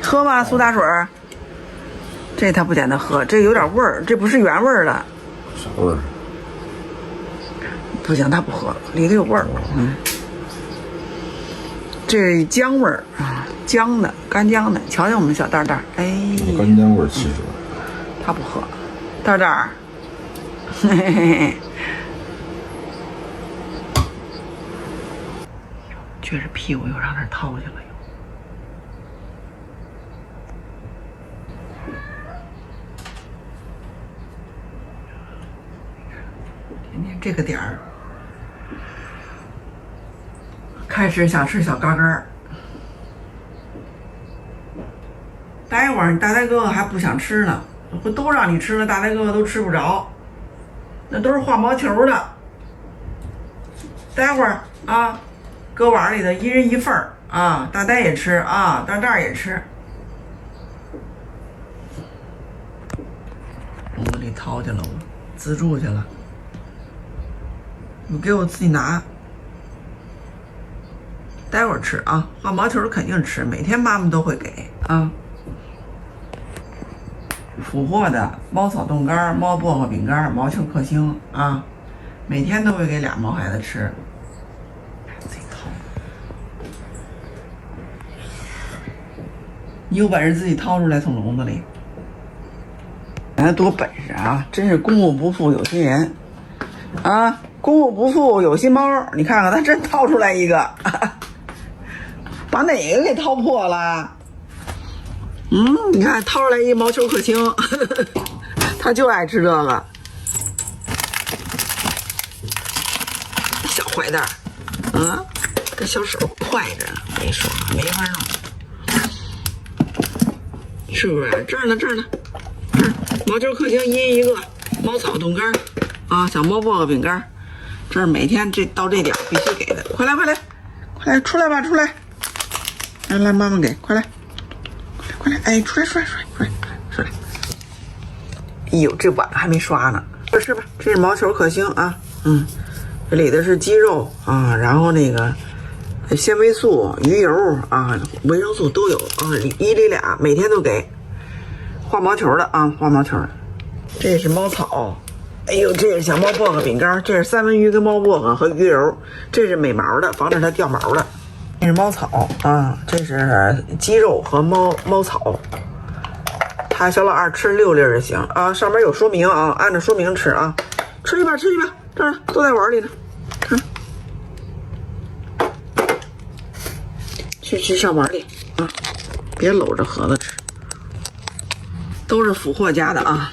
喝吗？苏打水儿？这他不点他喝，这有点味儿，这不是原味儿的。啥味儿？不行，他不喝，里头有味儿。这姜味儿啊，姜的，干姜的。瞧瞧我们小蛋蛋，哎，干姜味儿气死了。他不喝，蛋蛋，嘿嘿嘿。撅着屁股又让那掏去了又。天天这个点儿，开始想吃小嘎嘎儿。待一会儿，你大呆哥哥还不想吃呢，不都让你吃了，大呆哥哥都吃不着，那都是画毛球的。待会儿啊，搁碗里头一人一份儿啊，大呆也吃啊，大蛋也吃。笼子里掏去了，我自助去了，你给我自己拿。待会儿吃啊，画毛球肯定吃，每天妈妈都会给啊。俘获的猫草冻干、猫薄荷饼干、毛球克星啊，每天都会给俩毛孩子吃。自己掏，你有本事自己掏出来从笼子里。人多本事啊！真是公务不负有心人啊！公务不负有心猫，你看看他真掏出来一个，把哪个给掏破了？你看掏出来一毛球克星，他就爱吃这个。小坏蛋，这小手快着呢，没耍，没法弄，是不是？这儿呢，这儿呢，这儿毛球克星一人一个，猫草冻干啊，小猫薄荷饼干，这是每天到这点必须给的。快来，快来，快来，出来吧，出来！来，妈妈给，快来！快来！哎，出来！哎呦，这碗还没刷呢，快吃吧。这是毛球克星啊，这里的是鸡肉啊，然后那个纤维素、鱼油啊、维生素都有啊，一里俩，每天都给。画毛球的啊，画毛球的。这是猫草，哎呦，这是小猫薄荷饼干，这是三文鱼跟猫薄荷和鱼油，这是美毛的，防止它掉毛的。这是猫草啊，这是鸡肉和猫草。他小老二吃6粒就行啊，上面有说明啊，按照说明吃啊。吃去吧，这儿都在碗里呢，看。去上碗里啊，别搂着盒子吃。都是俘获家的啊，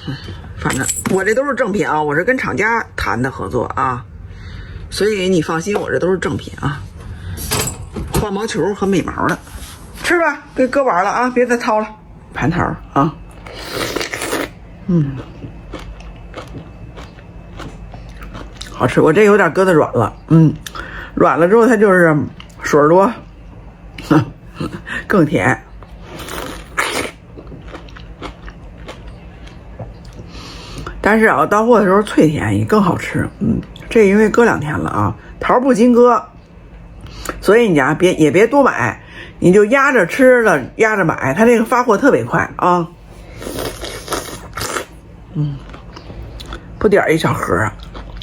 反正我这都是正品啊，我是跟厂家谈的合作啊，所以你放心，我这都是正品啊。画毛球和美毛的，吃吧，给搁碗了啊，别再掏了。蟠桃啊，好吃。我这有点搁的软了，软了之后它就是水多，更甜。但是啊，到货的时候脆甜也更好吃，这因为搁2天了啊，桃不禁搁。所以你家也别多买，你就压着吃了，压着买，它这个发货特别快啊。不点一小盒，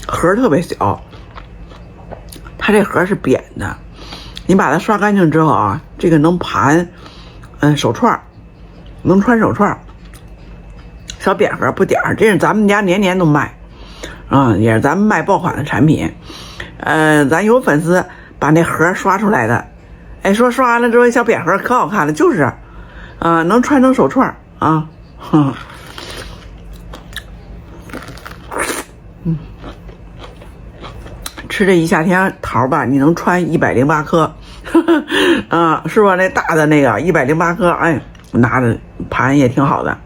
盒特别小，它这盒是扁的，你把它刷干净之后啊，这个能盘，手串，能穿手串，小扁盒不点儿，这是咱们家年年都卖，也是咱们卖爆款的产品，咱有粉丝。把那盒刷出来的，说刷完了之后小扁盒可好看了，就是，能穿成手串啊，吃这一夏天桃吧，你能穿108颗，是吧？那大的那个108颗，拿着盘也挺好的，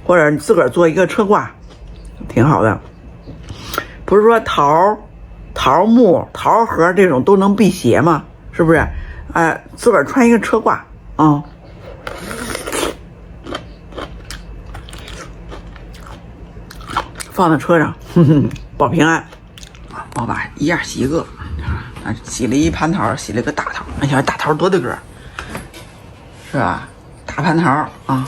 或者你自个儿做一个车挂，挺好的。不是说桃木、桃核这种都能辟邪吗？是不是？自个儿穿一个车挂啊，放在车上，保平安。我把一样洗一个，洗了一盘桃，洗了个大桃，你瞧大桃多大个，是吧？蟠桃啊。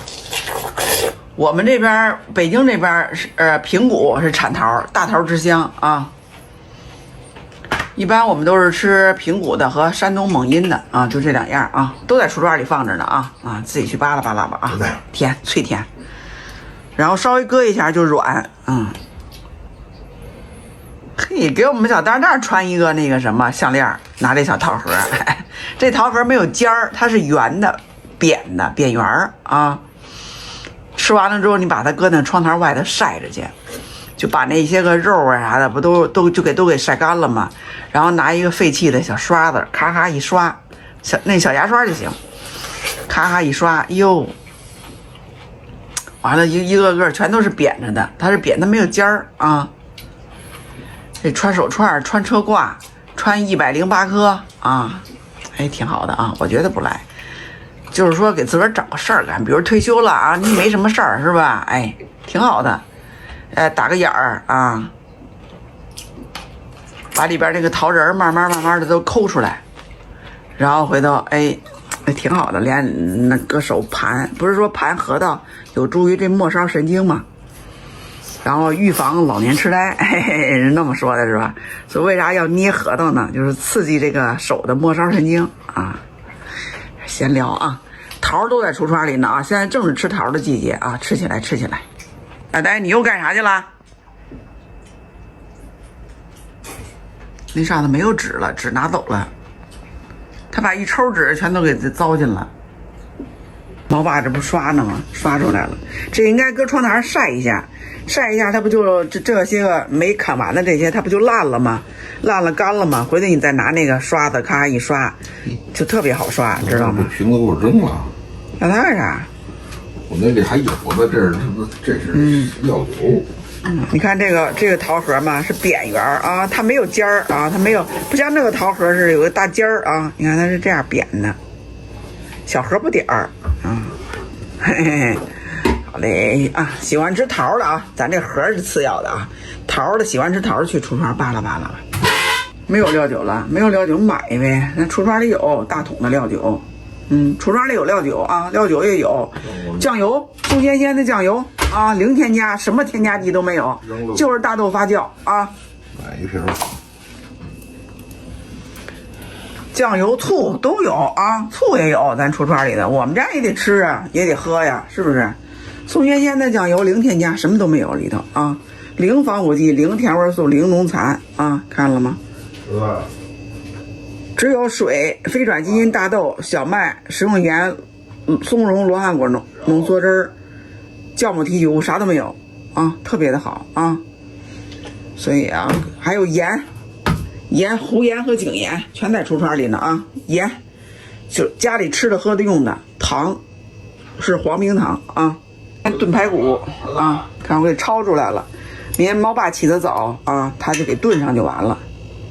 我们这边北京这边是平谷是产桃，大桃之乡啊。一般我们都是吃平谷的和山东蒙阴的啊，就这2样啊，都在橱窗里放着呢啊，自己去扒拉扒拉吧啊，甜脆甜，然后稍微搁一下就软，嘿，给我们小蛋蛋穿一个那个什么项链，拿这小桃盒，这桃盒没有尖儿，它是圆的、扁的、扁圆儿啊。吃完了之后，你把它搁那窗台外头晒着去。就把那些个肉啊啥的不都给晒干了吗？然后拿一个废弃的小刷子，咔咔一刷，那小牙刷就行，咔咔一刷，哟，完了一个个全都是扁着的，它是扁的没有尖儿啊。这穿手串、穿车挂、穿108颗啊，哎，挺好的啊，我觉得不赖。就是说给自个儿找个事儿干，比如退休了啊，你没什么事儿是吧？哎，挺好的。打个眼儿啊，把里边那个桃仁慢慢的都抠出来，然后回头哎，挺好的，连那个手盘，不是说盘核桃有助于这末梢神经嘛，然后预防老年痴呆，嘿嘿，是那么说的是吧？所以为啥要捏核桃呢？就是刺激这个手的末梢神经啊。闲聊啊，桃都在橱窗里呢啊，现在正是吃桃的季节啊，吃起来。大呆，你又干啥去了？那上头没有纸了，纸拿走了。他把一抽纸全都给糟践了。毛爸这不刷呢吗？刷出来了。这应该搁窗台上晒一下，它不就这些个没砍完的这些，它不就烂了吗？烂了干了吗？回头你再拿那个刷子咔一刷，就特别好刷，知道吗？瓶子给我扔了。让它干啥？我那里还有呢，这是药酒。你看这个桃核嘛是扁圆啊，它没有尖儿啊，它没有不像那个桃核是有个大尖儿啊，你看它是这样扁的，小核不点儿啊，嘿嘿嘿，好嘞啊，喜欢吃桃的啊，咱这核是次要的啊，桃的喜欢吃桃的去橱窗扒拉扒拉吧。没有料酒了，没有料酒买呗，那橱窗里有大桶的料酒。橱窗里有料酒啊，料酒也有，酱油，宋鲜鲜的酱油啊，零添加，什么添加剂都没有，就是大豆发酵啊。买一瓶。酱油、醋都有啊，醋也有，咱橱窗里的，我们家也得吃啊，也得喝呀，是不是？宋鲜鲜的酱油零添加，什么都没有里头啊，零防腐剂，零甜味素，零农残啊，看了吗？是吧？只有水、非转基因大豆、小麦、食用盐、松茸罗汉果浓缩汁儿、酵母提取物，啥都没有啊，特别的好啊。所以啊，还有盐、胡盐和井盐全在橱窗里呢啊。盐就家里吃的、喝的、用的，糖是黄冰糖啊。炖排骨啊，看我给抄出来了。明天猫爸起得早啊，他就给炖上就完了。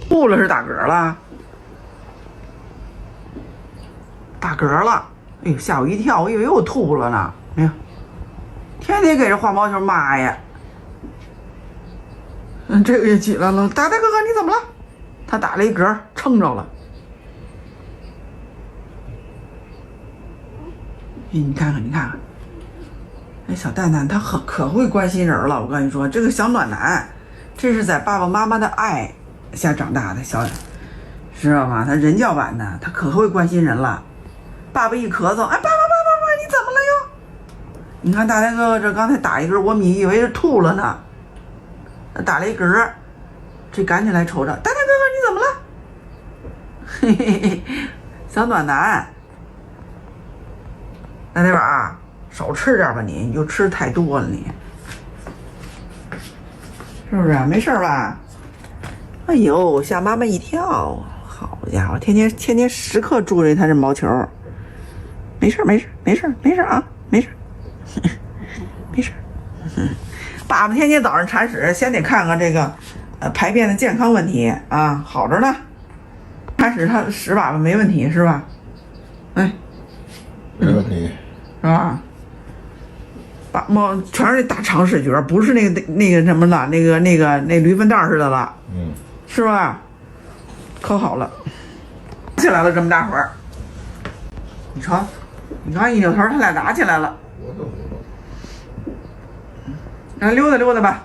吐了是打嗝了。打嗝了，哎呦，吓我一跳，我以为我吐了呢。哎呀，天天给这花毛球骂呀。这个也起来了，大哥哥你怎么了？他打了一嗝，撑着了。哎，你看看，那小蛋蛋他可会关心人了。我跟你说，这个小暖男，这是在爸爸妈妈的爱下长大的小，知道吗？他人教版的，他可会关心人了。爸爸一咳嗽，哎，爸，你怎么了又？你看大哥哥这刚才打一嗝，我以为是吐了呢，打了一嗝，这赶紧来瞅瞅，大哥哥你怎么了？嘿嘿嘿，小暖男，那把少吃点吧你又吃太多了你，是不是？没事吧？哎呦，吓妈妈一跳，好家伙，天天时刻注意他这毛球。没事啊，没事，没事。爸爸天天早上铲屎，先得看看这个排便的健康问题啊，好着呢。铲屎他屎粑粑没问题是吧？哎，没问题，是吧？全是那大长屎角，不是那个什么了，那驴粪蛋似的了，是吧？可好了，起来了这么大会儿，你瞧。你看一扭头，他俩打起来了。我懂。让溜达溜达吧。